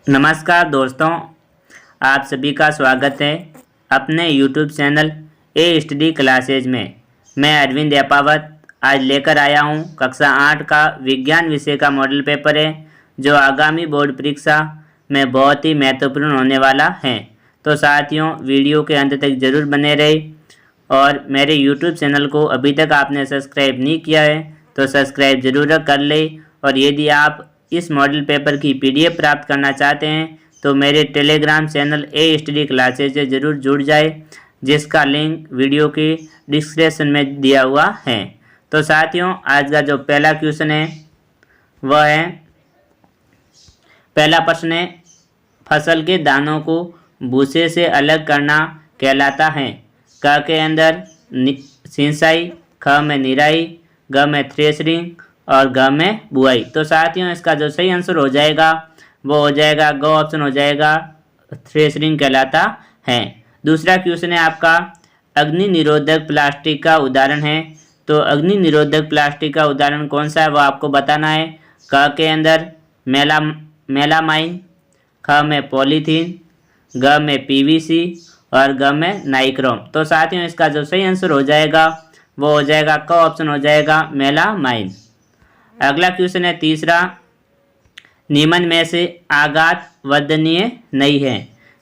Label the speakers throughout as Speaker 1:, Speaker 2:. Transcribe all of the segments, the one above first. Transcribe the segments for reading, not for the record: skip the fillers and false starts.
Speaker 1: नमस्कार दोस्तों, आप सभी का स्वागत है अपने YouTube चैनल ए स्टडी क्लासेज में। मैं अरविंद एपावत आज लेकर आया हूं कक्षा 8 का विज्ञान विषय का मॉडल पेपर है, जो आगामी बोर्ड परीक्षा में बहुत ही महत्वपूर्ण होने वाला है। तो साथियों, वीडियो के अंत तक जरूर बने रहे और मेरे YouTube चैनल को अभी तक आपने सब्सक्राइब नहीं किया है तो सब्सक्राइब जरूर कर ले। और यदि आप इस मॉडल पेपर की PDF प्राप्त करना चाहते हैं तो मेरे टेलीग्राम चैनल ए स्टडी क्लासेज से ज़रूर जुड़ जाए, जिसका लिंक वीडियो की डिस्क्रिप्शन में दिया हुआ है। तो साथियों, आज का जो पहला क्वेश्चन है वह है, पहला प्रश्न है, फसल के दानों को भूसे से अलग करना कहलाता है। क के अंदर सिंचाई, ख में निराई, ग में थ्रेशरिंग और ग में बुआई। तो साथियों, इसका जो सही आंसर हो जाएगा वो हो जाएगा ग ऑप्शन हो जाएगा, थ्रेशरिंग कहलाता है। दूसरा क्वेश्चन है आपका, अग्नि निरोधक प्लास्टिक का उदाहरण है। तो अग्नि निरोधक प्लास्टिक का उदाहरण कौन सा है वो आपको बताना है। क के अंदर मेलामाइन, ख में पॉलीथीन, ग में PVC और ग में नाइक्रोम। तो साथियों, इसका जो सही आंसर हो जाएगा वो हो जाएगा क ऑप्शन हो जाएगा, मेलामाइन। अगला क्वेश्चन है तीसरा, निम्न में से आघात वर्धनीय नहीं है।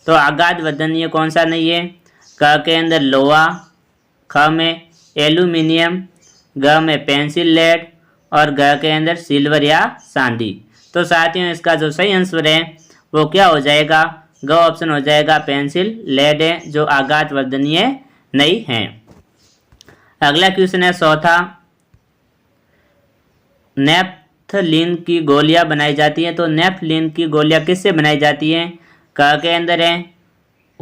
Speaker 1: तो आघात वर्धनीय कौन सा नहीं है। क के अंदर लोहा, ख में एल्यूमिनियम, ग में पेंसिल लेड और ग के अंदर सिल्वर या चांदी। तो साथियों, इसका जो सही आंसर है वो क्या हो जाएगा, ग ऑप्शन हो जाएगा, पेंसिल लेड है, जो आघात वर्धनीय नहीं है। अगला क्वेश्चन है चौथा, नेफ्थलीन की गोलियां बनाई जाती हैं। तो नेफ्थलीन की गोलियां किससे बनाई जाती हैं। क के अंदर है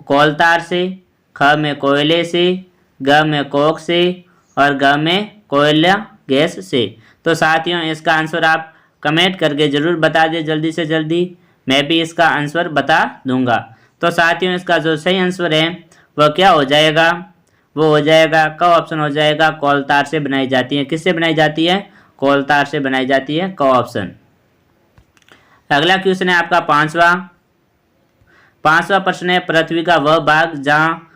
Speaker 1: कोलतार से, ख में कोयले से, ग में कोक से और ग में कोयला गैस से। तो साथियों, इसका आंसर आप कमेंट करके ज़रूर बता दें जल्दी से जल्दी, मैं भी इसका आंसर बता दूंगा। तो साथियों, इसका जो सही आंसर है वह क्या हो जाएगा, वो हो जाएगा क ऑप्शन हो जाएगा, कोलतार से बनाई जाती है। किससे बनाई जाती है, कोलतार से बनाई जाती है, क ऑप्शन। अगला क्वेश्चन है आपका पांचवा प्रश्न है, पृथ्वी का वह भाग जहाँ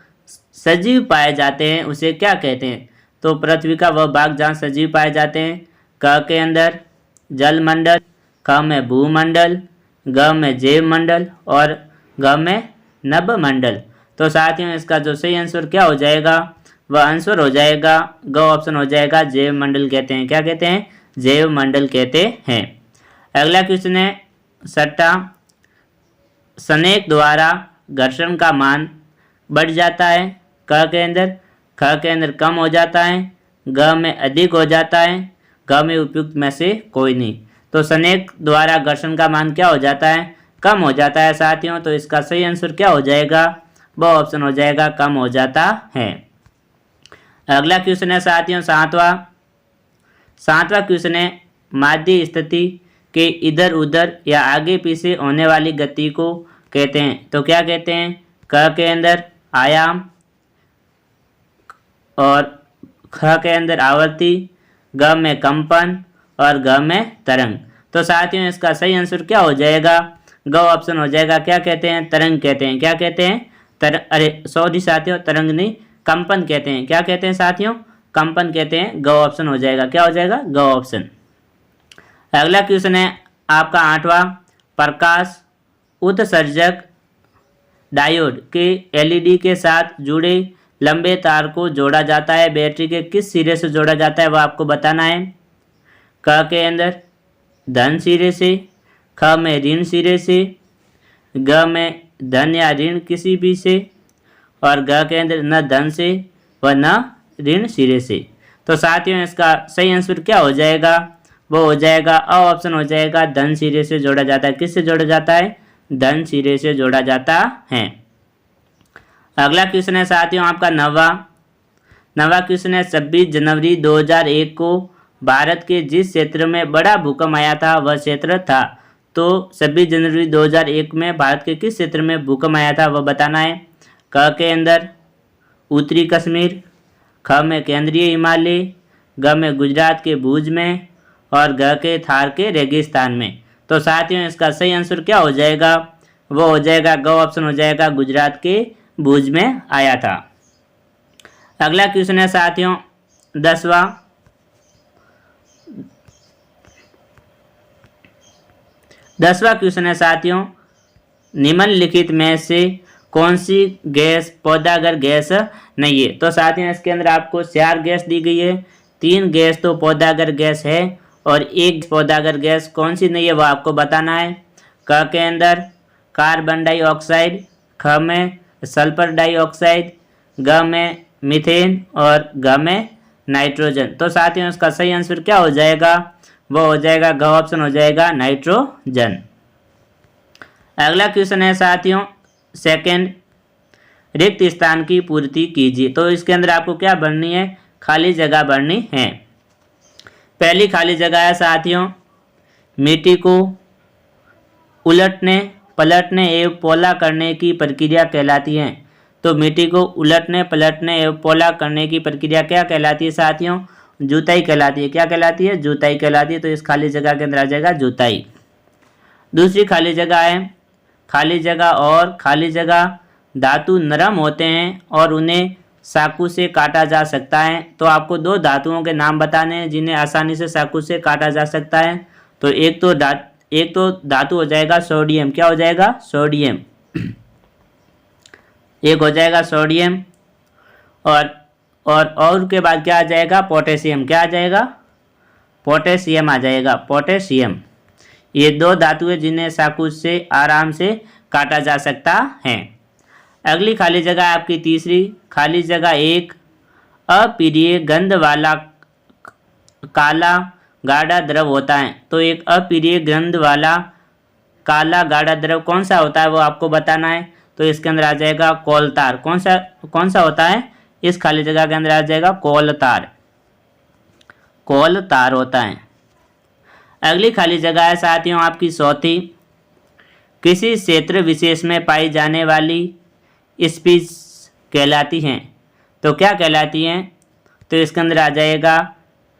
Speaker 1: सजीव पाए जाते हैं उसे क्या कहते हैं। तो पृथ्वी का वह भाग जहाँ सजीव पाए जाते हैं, क के अंदर जलमंडल, ख में भूमंडल, ग में जैव मंडल और ग में नभमंडल। तो साथियों, इसका जो सही आंसर क्या हो जाएगा, वह आंसर हो जाएगा, ग ऑप्शन हो जाएगा, जैव मंडल कहते हैं। क्या कहते हैं, जैव मंडल कहते हैं। अगला क्वेश्चन है छठा, संकेत द्वारा घर्षण का मान बढ़ जाता है। क के अंदर, ख के अंदर कम हो जाता है, ग में अधिक हो जाता है, ग में उपयुक्त में से कोई नहीं। तो संकेत द्वारा घर्षण का मान क्या हो जाता है, कम हो जाता है साथियों। तो इसका सही आंसर क्या हो जाएगा, वो ऑप्शन हो जाएगा, कम हो जाता है। अगला क्वेश्चन है साथियों सातवां क्वेश्चन है, माध्य स्थिति के इधर उधर या आगे पीछे होने वाली गति को कहते हैं। तो क्या कहते हैं, क के अंदर आयाम और ख के अंदर आवर्ती, ग में कंपन और ग में तरंग। तो साथियों, इसका सही आंसर क्या हो जाएगा, ग ऑप्शन हो जाएगा, क्या कहते हैं, तरंग कहते हैं। क्या कहते हैं, सॉरी साथियों, तरंग नहीं, कंपन कहते हैं। क्या कहते हैं साथियों, कंपन कहते हैं। ग ऑप्शन हो जाएगा, क्या हो जाएगा, ग ऑप्शन। अगला क्वेश्चन है आपका आठवां, प्रकाश उत्सर्जक डायोड के LED के साथ जुड़े लंबे तार को जोड़ा जाता है, बैटरी के किस सिरे से जोड़ा जाता है वो आपको बताना है। क के अंदर धन सिरे से, ख में ऋण सिरे से, ग में धन या ऋण किसी भी से और ग के अंदर न धन से व न ऋण सिरे से। तो साथियों, इसका सही आंसर क्या हो जाएगा, वो हो जाएगा, अ ऑप्शन हो जाएगा, धन सिरे से जोड़ा जाता है। किससे जोड़ा जाता है, धन सिरे से जोड़ा जाता है। अगला क्वेश्चन है साथियों आपका नवा क्वेश्चन है, 26 जनवरी 2001 को भारत के जिस क्षेत्र में बड़ा भूकंप आया था वह क्षेत्र था। तो 26 जनवरी 2001 में भारत के किस क्षेत्र में भूकंप आया था वह बताना है। क के अंदर उत्तरी कश्मीर, ख में केंद्रीय हिमालय, ग में गुजरात के भुज में और ग के थार के रेगिस्तान में। तो साथियों, इसका सही आंसर क्या हो जाएगा, वो हो जाएगा ग ऑप्शन हो जाएगा गुजरात के भुज में आया था। अगला क्वेश्चन है साथियों 10वां। 10वां क्वेश्चन है साथियों, निम्नलिखित में से कौन सी गैस पौधागर गैस नहीं है। तो साथियों इसके अंदर आपको 4 गैस दी गई है, 3 गैस तो पौधागर गैस है और एक पौधागर गैस कौन सी नहीं है वो आपको बताना है। क के अंदर कार्बन डाइऑक्साइड, ख में सल्फर डाइऑक्साइड, ग में मीथेन और घ में नाइट्रोजन। तो साथियों इसका सही आंसर क्या हो जाएगा, वो हो जाएगा घ ऑप्शन हो जाएगा नाइट्रोजन। अगला क्वेश्चन है साथियों सेकंड, रिक्त स्थान की पूर्ति कीजिए। तो इसके अंदर आपको क्या भरनी है, खाली जगह भरनी है। पहली खाली जगह है साथियों, मिट्टी को उलटने पलटने एवं पोला करने की प्रक्रिया कहलाती है। तो मिट्टी को उलटने पलटने एवं पोला करने की प्रक्रिया क्या कहलाती है साथियों, जुताई कहलाती है। क्या कहलाती है, जुताई कहलाती है। तो इस खाली जगह के अंदर आ जाएगा जुताई। दूसरी खाली जगह है, खाली जगह और खाली जगह धातु नरम होते हैं और उन्हें चाकू से काटा जा सकता है। तो आपको 2 धातुओं के नाम बताने हैं जिन्हें आसानी से चाकू से काटा जा सकता है। तो एक तो धातु हो जाएगा सोडियम। क्या हो जाएगा, सोडियम। एक हो जाएगा सोडियम और के बाद क्या आ जाएगा, पोटेशियम। क्या आ जाएगा, पोटेशियम आ जाएगा, पोटेशियम। ये 2 धातु है जिन्हें चाकू से आराम से काटा जा सकता है। अगली खाली जगह आपकी तीसरी खाली जगह, एक अप्रिय गंध वाला काला गाढ़ा द्रव होता है। तो एक अप्रिय गंध वाला काला गाढ़ा द्रव कौन सा होता है वो आपको बताना है। तो इसके अंदर आ जाएगा कोलतार। कौन सा होता है, इस खाली जगह के अंदर आ जाएगा कोलतार। कोलतार होता है। अगली खाली जगह है साथियों आपकी चौथी, किसी क्षेत्र विशेष में पाई जाने वाली स्पीच कहलाती हैं। तो क्या कहलाती हैं, तो इसके अंदर आ जाएगा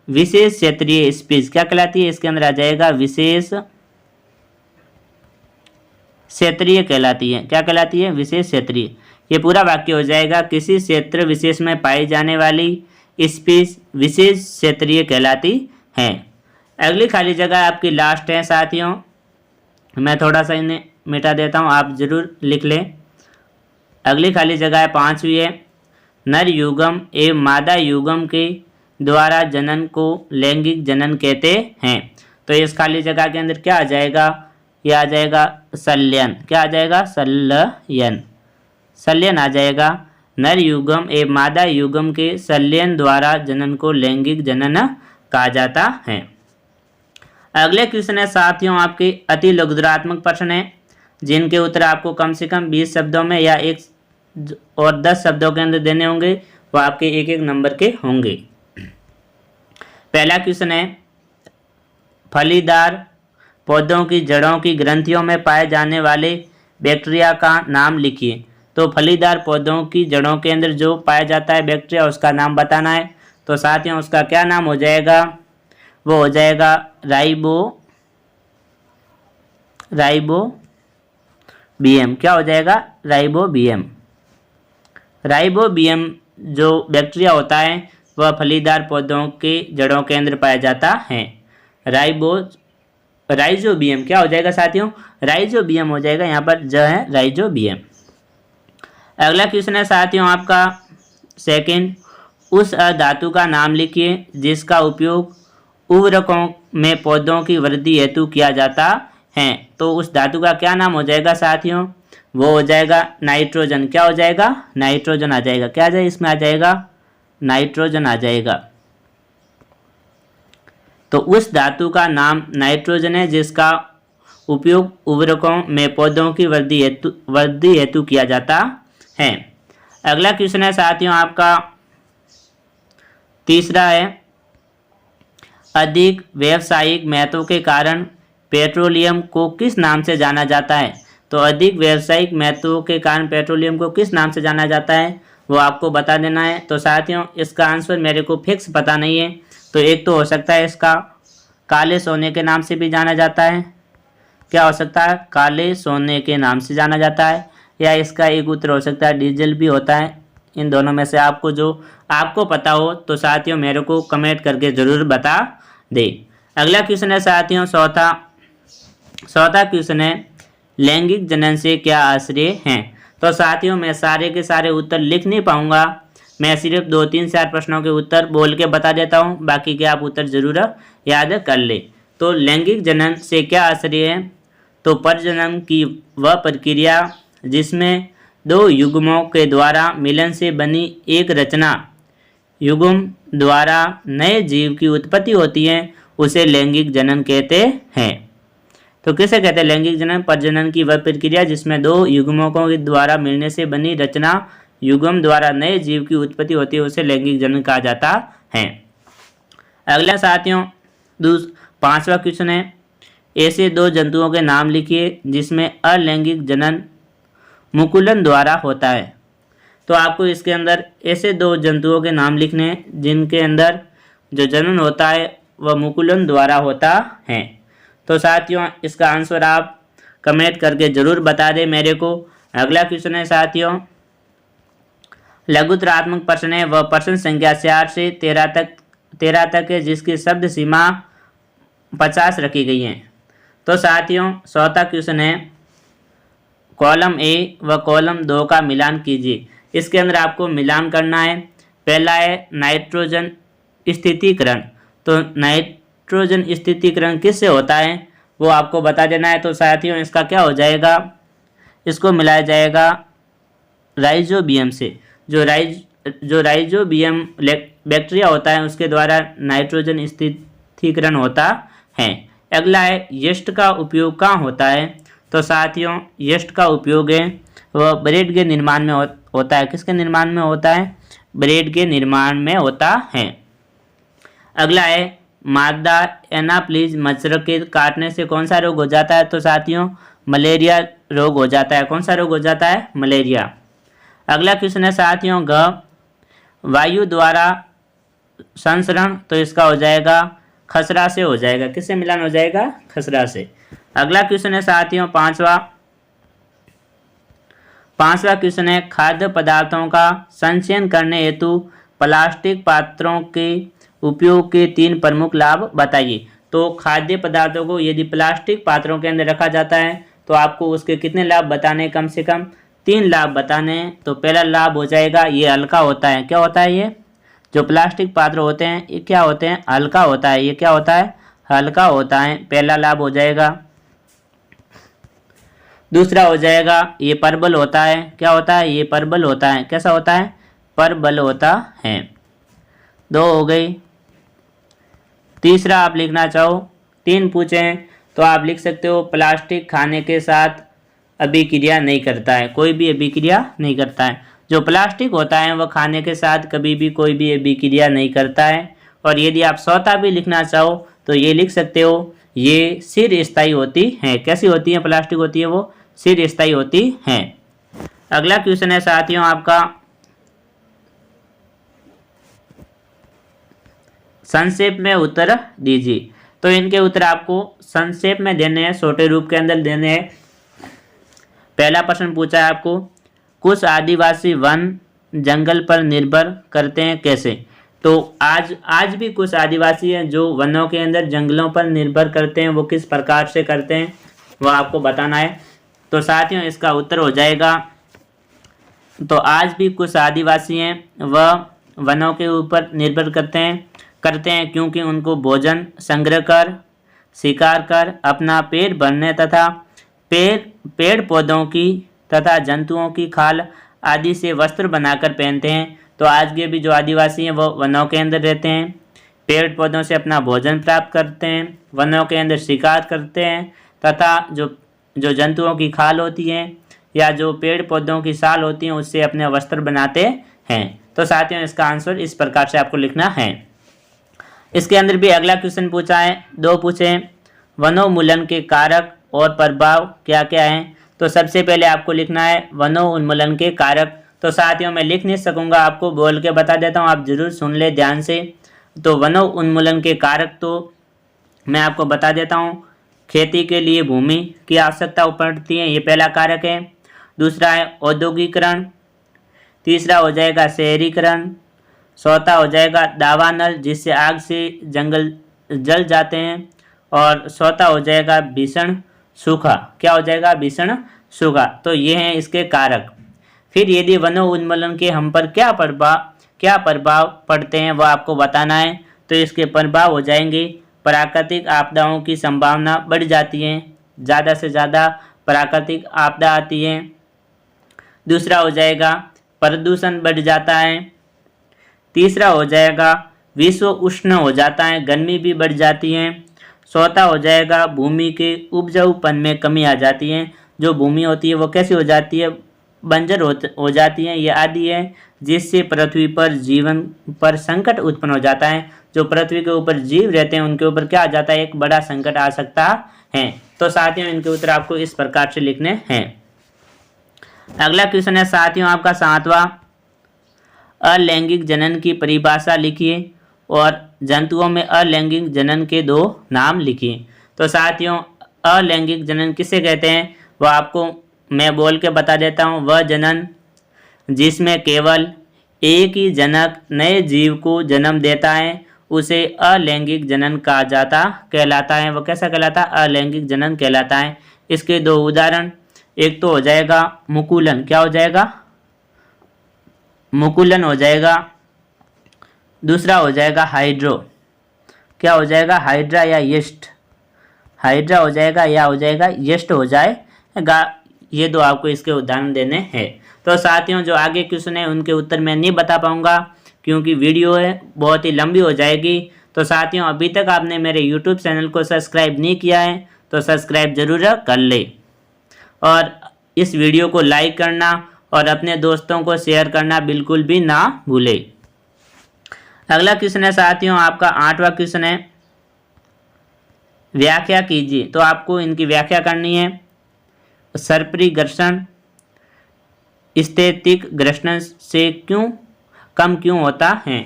Speaker 1: विशेष क्षेत्रीय स्पीच। क्या कहलाती है, इसके अंदर आ जाएगा विशेष क्षेत्रीय कहलाती है। क्या कहलाती है, विशेष क्षेत्रीय। ये पूरा वाक्य हो जाएगा, किसी क्षेत्र विशेष में पाई जाने वाली स्पीच विशेष क्षेत्रीय कहलाती है। अगली खाली जगह आपकी लास्ट है साथियों, मैं थोड़ा सा इन्हें मिटा देता हूँ, आप जरूर लिख लें। अगली खाली जगह 5वीं है, नर युगम एवं मादा युगम के द्वारा जनन को लैंगिक जनन कहते हैं। तो इस खाली जगह के अंदर क्या आ जाएगा, यह आ जाएगा संलयन। क्या आ जाएगा, संलयन। संलयन आ जाएगा। नर युगम एवं मादा युगम के संलयन द्वारा जनन को लैंगिक जनन कहा जाता है। अगले क्वेश्चन है साथियों आपके अति लघुत्तरात्मक प्रश्न है जिनके उत्तर आपको कम से कम 20 शब्दों में या 1 और 10 शब्दों के अंदर देने होंगे। वो आपके 1-1 नंबर के होंगे। पहला क्वेश्चन है, फलीदार पौधों की जड़ों की ग्रंथियों में पाए जाने वाले बैक्टीरिया का नाम लिखिए। तो फलीदार पौधों की जड़ों के अंदर जो पाया जाता है बैक्टीरिया, उसका नाम बताना है। तो साथियों उसका क्या नाम हो जाएगा, वो हो जाएगा राइबोबियम। क्या हो जाएगा, राइबोबियम। राइबोबियम जो बैक्टीरिया होता है वह फलीदार पौधों के जड़ों के अंदर पाया जाता है। राइजोबियम क्या हो जाएगा साथियों, राइजोबियम हो जाएगा। यहाँ पर जो है राइजोबियम। अगला क्वेश्चन है साथियों आपका सेकंड, उस धातु का नाम लिखिए जिसका उपयोग उर्वरकों में पौधों की वृद्धि हेतु किया जाता है। तो उस धातु का क्या नाम हो जाएगा साथियों, वो हो जाएगा नाइट्रोजन। क्या हो जाएगा, नाइट्रोजन आ जाएगा। क्या आ जाएगा, इसमें आ जाएगा नाइट्रोजन आ जाएगा। तो उस धातु का नाम नाइट्रोजन है जिसका उपयोग उर्वरकों में पौधों की वृद्धि हेतु किया जाता है। अगला क्वेश्चन है साथियों आपका तीसरा है, अधिक व्यावसायिक महत्व के कारण पेट्रोलियम को किस नाम से जाना जाता है। तो अधिक व्यावसायिक महत्व के कारण पेट्रोलियम को किस नाम से जाना जाता है वो आपको बता देना है। तो साथियों इसका आंसर मेरे को फिक्स पता नहीं है। तो एक तो हो सकता है इसका काले सोने के नाम से भी जाना जाता है, क्या हो सकता है? काले सोने के नाम से जाना जाता है, या इसका एक उत्तर हो सकता है डीजल भी होता है। इन दोनों में से आपको जो आपको पता हो तो साथियों मेरे को कमेंट करके ज़रूर बता दे। अगला क्वेश्चन है साथियों चौथा क्वेश्चन है, लैंगिक जनन से क्या आश्रय हैं? तो साथियों मैं सारे के सारे उत्तर लिख नहीं पाऊंगा, मैं सिर्फ 2-3-4 प्रश्नों के उत्तर बोल के बता देता हूँ, बाकी के आप उत्तर जरूर याद कर ले। तो लैंगिक जनन से क्या आश्रय है? तो प्रजनन की वह प्रक्रिया जिसमें दो युग्मों के द्वारा मिलन से बनी एक रचना युग्म द्वारा नए जीव की उत्पत्ति होती है, उसे लैंगिक जनन कहते हैं। तो किसे कहते हैं लैंगिक जनन? प्रजनन की वह प्रक्रिया जिसमें दो युग्मों के द्वारा मिलने से बनी रचना युग्म द्वारा नए जीव की उत्पत्ति होती है, उसे लैंगिक जनन कहा जाता है। अगला साथियों 5वां क्वेश्चन है, ऐसे दो जंतुओं के नाम लिखिए जिसमें अलैंगिक जनन मुकुलन द्वारा होता है। तो आपको इसके अंदर ऐसे दो जंतुओं के नाम लिखने हैं जिनके अंदर जो जनन होता है वह मुकुलन द्वारा होता है। तो साथियों इसका आंसर आप कमेंट करके ज़रूर बता दें मेरे को। अगला क्वेश्चन है साथियों, लघुत्तरात्मक प्रश्न है, वह प्रश्न संख्या 4 से 13 तक है जिसकी शब्द सीमा 50 रखी गई है। तो साथियों चौथा क्वेश्चन है, कॉलम ए व कॉलम 2 का मिलान कीजिए। इसके अंदर आपको मिलान करना है। पहला है नाइट्रोजन स्थितीकरण। तो नाइट्रोजन स्थितीकरण किससे होता है वो आपको बता देना है। तो साथियों इसका क्या हो जाएगा, इसको मिलाया जाएगा राइजोबियम से। जो राइजोबियम बैक्टीरिया होता है उसके द्वारा नाइट्रोजन स्थितीकरण होता है। अगला है यीस्ट का उपयोग कहाँ होता है। तो साथियों यीस्ट का उपयोग है वह ब्रेड के निर्माण में होता है। किसके निर्माण में होता है? ब्रेड के निर्माण में होता है। अगला है मादा एनाप्लिज मच्छर के काटने से कौन सा रोग हो जाता है। तो साथियों मलेरिया रोग हो जाता है। कौन सा रोग हो जाता है? मलेरिया। अगला क्वेश्चन है साथियों वायु द्वारा संसरण। तो इसका हो जाएगा खसरा से हो जाएगा। किससे मिलान हो जाएगा? खसरा से। अगला क्वेश्चन है साथियों पांचवा क्वेश्चन है, खाद्य पदार्थों का संचयन करने हेतु प्लास्टिक पात्रों के उपयोग के 3 प्रमुख लाभ बताइए। तो खाद्य पदार्थों को यदि प्लास्टिक पात्रों के अंदर रखा जाता है तो आपको उसके कितने लाभ बताने? कम से कम 3 लाभ बताने हैं। तो पहला लाभ हो जाएगा ये हल्का होता है। क्या होता है? ये जो प्लास्टिक पात्र होते हैं ये क्या होते हैं? हल्का होता है। ये क्या होता है? हल्का होता है। पहला लाभ हो जाएगा। दूसरा हो जाएगा ये परबल होता है। क्या होता है? ये परबल होता है। कैसा होता है? परबल होता है। 2 हो गई। तीसरा आप लिखना चाहो 3 पूछें तो आप लिख सकते हो प्लास्टिक खाने के साथ अभिक्रिया नहीं करता है। कोई भी अभिक्रिया नहीं करता है। जो प्लास्टिक होता है वह खाने के साथ कभी भी कोई भी अभिक्रिया नहीं करता है। और यदि आप चौथा भी लिखना चाहो तो ये लिख सकते हो ये सिर स्थायी होती हैं। कैसी होती हैं? प्लास्टिक होती है वो सिर स्थायी होती हैं। अगला क्वेश्चन है साथियों आपका संक्षेप में उत्तर दीजिए। तो इनके उत्तर आपको संक्षेप में देने हैं, छोटे रूप के अंदर देने हैं। पहला प्रश्न पूछा है आपको, कुछ आदिवासी वन जंगल पर निर्भर करते हैं कैसे। तो आज भी कुछ आदिवासी हैं जो वनों के अंदर जंगलों पर निर्भर करते हैं। वो किस प्रकार से करते हैं वो आपको बताना है। तो साथियों इसका उत्तर हो जाएगा, तो आज भी कुछ आदिवासी हैं वह वनों के ऊपर निर्भर करते हैं क्योंकि उनको भोजन संग्रह कर, शिकार कर, अपना पेट भरने तथा पेड़ पौधों की तथा जंतुओं की खाल आदि से वस्त्र बनाकर पहनते हैं। तो आज के भी जो आदिवासी हैं वो वनों के अंदर रहते हैं, पेड़ पौधों से अपना भोजन प्राप्त करते हैं, वनों के अंदर शिकार करते हैं तथा जो जंतुओं की खाल होती है या जो पेड़ पौधों की साल होती हैं उससे अपने वस्त्र बनाते हैं। तो साथियों इसका आंसर इस प्रकार से आपको लिखना है। इसके अंदर भी अगला क्वेश्चन पूछा है, 2 पूछे, वनोन्मूलन के कारक और प्रभाव क्या क्या हैं। तो सबसे पहले आपको लिखना है वनोन्मूलन के कारक। तो साथियों मैं लिख नहीं सकूंगा, आपको बोल के बता देता हूँ, आप जरूर सुन ले ध्यान से। तो वनोन्मूलन के कारक तो मैं आपको बता देता हूँ, खेती के लिए भूमि की आवश्यकता पड़ती है, ये पहला कारक है। दूसरा है औद्योगिकरण। तीसरा हो जाएगा शहरीकरण। चौथा हो जाएगा दावानल, जिससे आग से जंगल जल जाते हैं। और चौथा हो जाएगा भीषण सूखा। क्या हो जाएगा? भीषण सूखा। तो ये हैं इसके कारक। फिर यदि वनों उन्मूलन के हम पर क्या प्रभाव पड़ते हैं वह आपको बताना है। तो इसके प्रभाव हो जाएंगे, प्राकृतिक आपदाओं की संभावना बढ़ जाती है, ज़्यादा से ज़्यादा प्राकृतिक आपदा आती है। दूसरा हो जाएगा प्रदूषण बढ़ जाता है। तीसरा हो जाएगा विश्व उष्ण हो जाता है, गर्मी भी बढ़ जाती है। चौथा हो जाएगा भूमि के उपजाऊपन में कमी आ जाती है, जो भूमि होती है वो कैसी हो जाती है? बंजर हो जाती है, ये आदि है, जिससे पृथ्वी पर जीवन पर संकट उत्पन्न हो जाता है। जो पृथ्वी के ऊपर जीव रहते हैं उनके ऊपर क्या आ जाता है? एक बड़ा संकट आ सकता है। तो साथियों इनके उत्तर आपको इस प्रकार से लिखने हैं। अगला क्वेश्चन है साथियों आपका 7वां, अलैंगिक जनन की परिभाषा लिखिए और जंतुओं में अलैंगिक जनन के 2 नाम लिखिए। तो साथियों अलैंगिक जनन किसे कहते हैं वह आपको मैं बोल के बता देता हूँ। वह जनन जिसमें केवल एक ही जनक नए जीव को जन्म देता है उसे अलैंगिक जनन कहलाता है। वह कैसा कहलाता है? अलैंगिक जनन कहलाता है। इसके 2 उदाहरण, एक तो हो जाएगा मुकुलन। क्या हो जाएगा? मुकुलन हो जाएगा। दूसरा हो जाएगा हाइड्रो। क्या हो जाएगा? हाइड्रा या यस्ट। हाइड्रा हो जाएगा या हो जाएगा यस्ट हो जाएगा। ये 2 आपको इसके उदाहरण देने हैं। तो साथियों जो आगे क्वेश्चन है उनके उत्तर मैं नहीं बता पाऊंगा क्योंकि वीडियो है बहुत ही लंबी हो जाएगी। तो साथियों अभी तक आपने मेरे YouTube चैनल को सब्सक्राइब नहीं किया है तो सब्सक्राइब जरूर कर ले और इस वीडियो को लाइक करना और अपने दोस्तों को शेयर करना बिल्कुल भी ना भूले। अगला क्वेश्चन है साथियों आपका 8वां क्वेश्चन है, व्याख्या कीजिए। तो आपको इनकी व्याख्या करनी है। सर्परिघर्षण स्थैतिक घर्षण से कम क्यों होता है?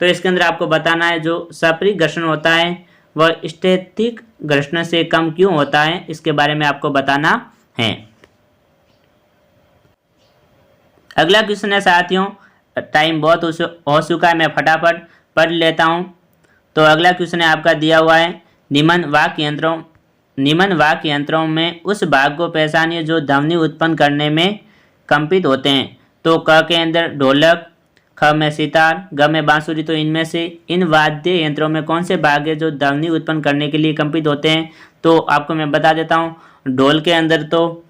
Speaker 1: तो इसके अंदर आपको बताना है जो सर्परिघर्षण होता है वह स्थैतिक घर्षण से कम क्यों होता है, इसके बारे में आपको बताना है। अगला क्वेश्चन है साथियों, टाइम बहुत हो चुका है, मैं फटाफट पढ़ लेता हूं। तो अगला क्वेश्चन है आपका दिया हुआ है, निम्न वाक्य यंत्रों में उस भाग को पहचानिए जो ध्वनि उत्पन्न करने में कंपित होते हैं। तो क के अंदर ढोलक, ख में सितार, ग में बांसुरी। तो इनमें से इन वाद्य यंत्रों में कौन से भाग है जो ध्वनि उत्पन्न करने के लिए कंपित होते हैं? तो आपको मैं बता देता हूँ। ढोल के अंदर तो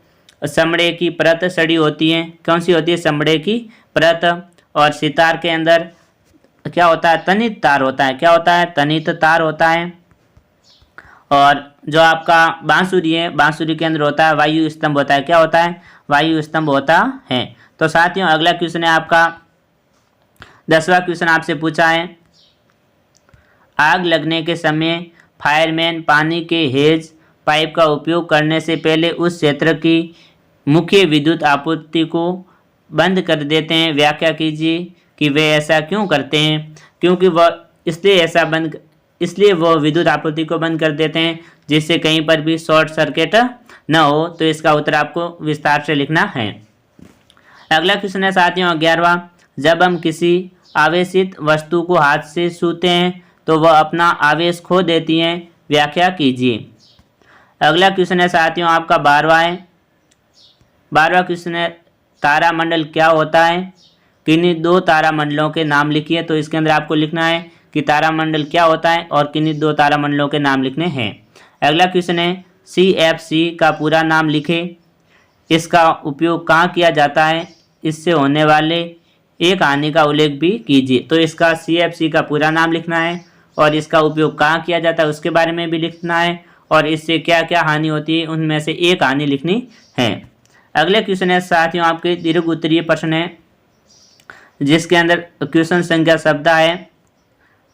Speaker 1: चमड़े की परत सड़ी होती है। कौन सी होती है? चमड़े की परत। और सितार के अंदर क्या होता है? तनित तार होता है। क्या होता है? तनित तार होता है। और जो आपका बांसुरी है, बांसुरी के अंदर होता है वायु स्तंभ होता है। क्या होता है? वायु स्तंभ होता है। तो साथियों अगला क्वेश्चन है आपका 10वां क्वेश्चन आपसे पूछा है, आग लगने के समय फायरमैन पानी के हेज पाइप का उपयोग करने से पहले उस क्षेत्र की मुख्य विद्युत आपूर्ति को बंद कर देते हैं। व्याख्या कीजिए कि वे ऐसा क्यों करते हैं। क्योंकि वह इसलिए वह विद्युत आपूर्ति को बंद कर देते हैं जिससे कहीं पर भी शॉर्ट सर्किट न हो। तो इसका उत्तर आपको विस्तार से लिखना है। अगला क्वेश्चन है साथियों 11वां, जब हम किसी आवेशित वस्तु को हाथ से छूते हैं तो वह अपना आवेश खो देती है। व्याख्या कीजिए। अगला क्वेश्चन है साथियों आपका 12वां क्वेश्चन है, तारामंडल क्या होता है? किन्हीं 2 तारामंडलों के नाम लिखिए। तो इसके अंदर आपको लिखना है कि तारामंडल क्या होता है और किन्हीं 2 तारामंडलों के नाम लिखने हैं। अगला क्वेश्चन है, CFC का पूरा नाम लिखें। इसका उपयोग कहाँ किया जाता है? इससे होने वाले एक हानि का उल्लेख भी कीजिए। तो इसका CFC का पूरा नाम लिखना है और इसका उपयोग कहाँ किया जाता है उसके बारे में भी लिखना है और इससे क्या क्या हानि होती है उनमें से एक हानि लिखनी है। अगले क्वेश्चन है साथियों आपके दीर्घ उत्तरीय प्रश्न है जिसके अंदर क्वेश्चन संख्या शब्द है,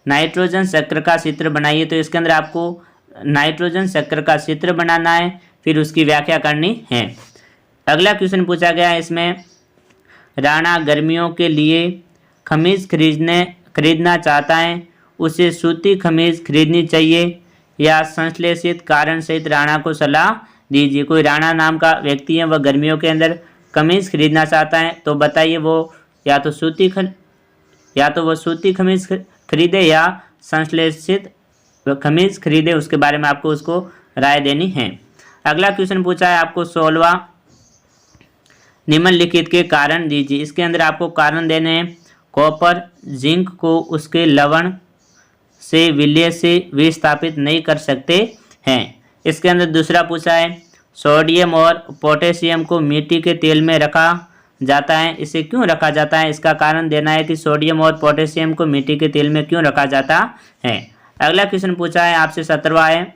Speaker 1: नाइट्रोजन चक्र का चित्र बनाइए। तो इसके अंदर आपको नाइट्रोजन चक्र का चित्र बनाना है, फिर उसकी व्याख्या करनी है। अगला क्वेश्चन पूछा गया है इसमें, राणा गर्मियों के लिए खमीज खरीदना चाहता है, उसे सूती खमीज खरीदनी चाहिए या संश्लेषित कारण सहित राणा को सलाह दीजिए। कोई राणा नाम का व्यक्ति है, वह गर्मियों के अंदर कमीज खरीदना चाहता है, तो बताइए वो या तो वो सूती कमीज खरीदे या संश्लेषित कमीज खरीदे, उसके बारे में आपको उसको राय देनी है। अगला क्वेश्चन पूछा है आपको 16वां, निम्नलिखित के कारण दीजिए। इसके अंदर आपको कारण देने हैं। कॉपर जिंक को उसके लवण से विलय से विस्थापित नहीं कर सकते हैं। इसके अंदर दूसरा पूछा है सोडियम और पोटेशियम को मिट्टी के तेल में रखा जाता है, इसे क्यों रखा जाता है? इसका कारण देना है कि सोडियम और पोटेशियम को मिट्टी के तेल में क्यों रखा जाता है। अगला क्वेश्चन पूछा है आपसे 17वां है,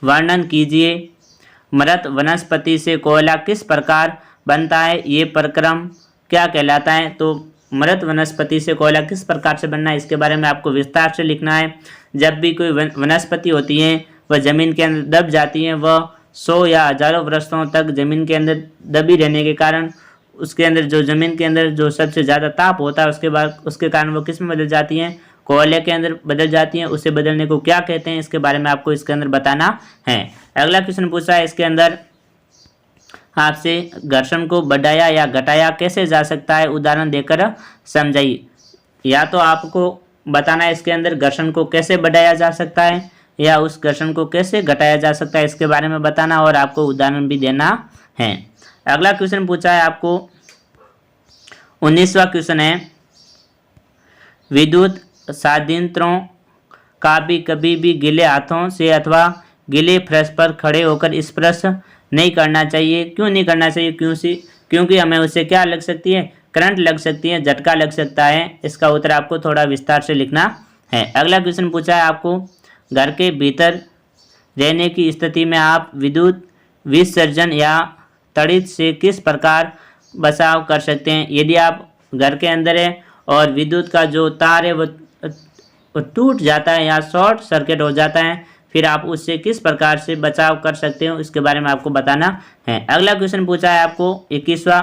Speaker 1: वर्णन कीजिए मृत वनस्पति से कोयला किस प्रकार बनता है, ये प्रक्रम क्या कहलाता है? तो मृत वनस्पति से कोयला किस प्रकार से बनना है, इसके बारे में आपको विस्तार से लिखना है। जब भी कोई वनस्पति होती है वह जमीन के अंदर दब जाती है, वह 100 या हजारों वर्षों तक जमीन के अंदर दबी रहने के कारण उसके अंदर जो जमीन के अंदर जो सबसे ज़्यादा ताप होता है उसके कारण वो किस में बदल जाती हैं, कोयले के अंदर बदल जाती हैं। उसे बदलने को क्या कहते हैं, इसके बारे में आपको इसके अंदर बताना है। अगला क्वेश्चन पूछा है इसके अंदर आपसे घर्षण को बढ़ाया या घटाया कैसे जा सकता है, उदाहरण देकर समझाइए। या तो आपको बताना है इसके अंदर घर्षण को कैसे बढ़ाया जा सकता है या उस घर्षण को कैसे घटाया जा सकता है, इसके बारे में बताना और आपको उदाहरण भी देना है। अगला क्वेश्चन पूछा है आपको 19वां क्वेश्चन है, विद्युत संयंत्रों का भी कभी भी गीले हाथों से अथवा गीले फर्श पर खड़े होकर स्पर्श नहीं करना चाहिए। क्यों नहीं करना चाहिए? क्योंकि हमें उससे क्या लग सकती है, करंट लग सकती है, झटका लग सकता है। इसका उत्तर आपको थोड़ा विस्तार से लिखना है। अगला क्वेश्चन पूछा है आपको, घर के भीतर रहने की स्थिति में आप विद्युत विसर्जन या तड़ित से किस प्रकार बचाव कर सकते हैं? यदि आप घर के अंदर है और विद्युत का जो तार है वो टूट जाता है या शॉर्ट सर्किट हो जाता है, फिर आप उससे किस प्रकार से बचाव कर सकते हो, इसके बारे में आपको बताना है। अगला क्वेश्चन पूछा है आपको 21वां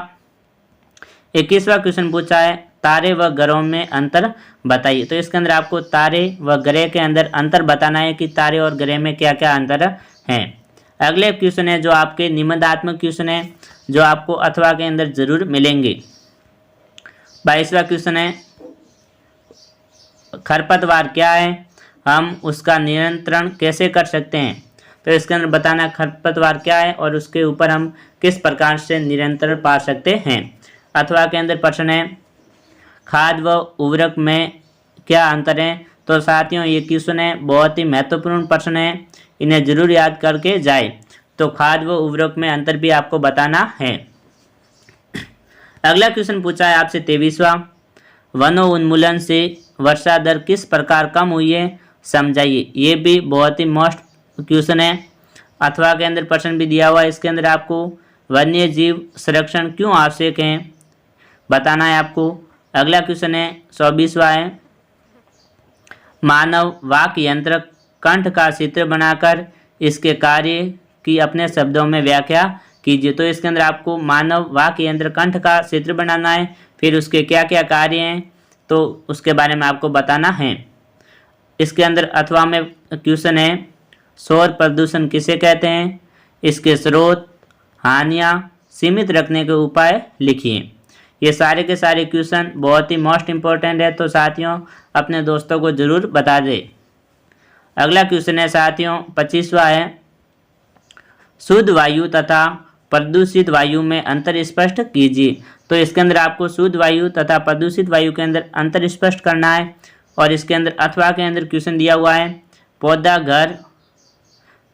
Speaker 1: क्वेश्चन पूछा है, तारे व ग्रहों में अंतर बताइए। तो इसके अंदर आपको तारे व ग्रह के अंदर अंतर बताना है कि तारे और ग्रह में क्या क्या अंतर है। अगले क्वेश्चन है जो आपके निबंधात्मक क्वेश्चन है, जो आपको अथवा के अंदर जरूर मिलेंगे। 22वां क्वेश्चन है, खरपतवार क्या है, हम उसका नियंत्रण कैसे कर सकते हैं? तो इसके अंदर बताना खरपतवार क्या है और उसके ऊपर हम किस प्रकार से नियंत्रण पा सकते हैं। अथवा के अंदर प्रश्न है, खाद व उर्वरक में क्या अंतर है? तो साथियों ये क्वेश्चन है बहुत ही महत्वपूर्ण प्रश्न है, इन्हें जरूर याद करके जाए। तो खाद व उर्वरक में अंतर भी आपको बताना है। अगला क्वेश्चन पूछा है आपसे 23वां, वनोन्मूलन से वर्षा दर किस प्रकार कम हुई है, समझाइए। ये भी बहुत ही मोस्ट क्वेश्चन है। अथवा के अंदर प्रश्न भी दिया हुआ है, इसके अंदर आपको वन्य जीव संरक्षण क्यों आवश्यक है बताना है आपको। अगला क्वेश्चन है 24वां है, मानव वाक् यंत्र कंठ का चित्र बनाकर इसके कार्य की अपने शब्दों में व्याख्या कीजिए। तो इसके अंदर आपको मानव वाक् यंत्र कंठ का चित्र बनाना है, फिर उसके क्या क्या कार्य हैं तो उसके बारे में आपको बताना है। इसके अंदर अथवा में क्वेश्चन है, शोर प्रदूषण किसे कहते हैं, इसके स्रोत, हानियाँ, सीमित रखने के उपाय लिखिए। ये सारे के सारे क्वेश्चन बहुत ही मोस्ट इम्पोर्टेंट है, तो साथियों अपने दोस्तों को जरूर बता दें। अगला क्वेश्चन है साथियों 25वां है, शुद्ध वायु तथा प्रदूषित वायु में अंतर स्पष्ट कीजिए। तो इसके अंदर आपको शुद्ध वायु तथा प्रदूषित वायु के अंदर अंतर स्पष्ट करना है। और इसके अंदर अथवा के अंदर क्वेश्चन दिया हुआ है, पौधा घर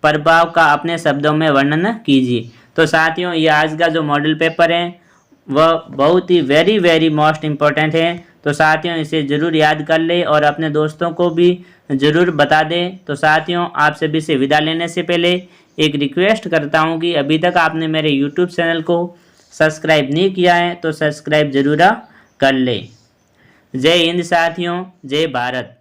Speaker 1: प्रभाव का अपने शब्दों में वर्णन कीजिए। तो साथियों ये आज का जो मॉडल पेपर है वह बहुत ही वेरी मोस्ट इम्पोर्टेंट है, तो साथियों इसे ज़रूर याद कर ले और अपने दोस्तों को भी ज़रूर बता दें। तो साथियों आप सभी से विदा लेने से पहले एक रिक्वेस्ट करता हूं कि अभी तक आपने मेरे यूट्यूब चैनल को सब्सक्राइब नहीं किया है तो सब्सक्राइब ज़रूर कर ले। जय हिंद साथियों, जय भारत।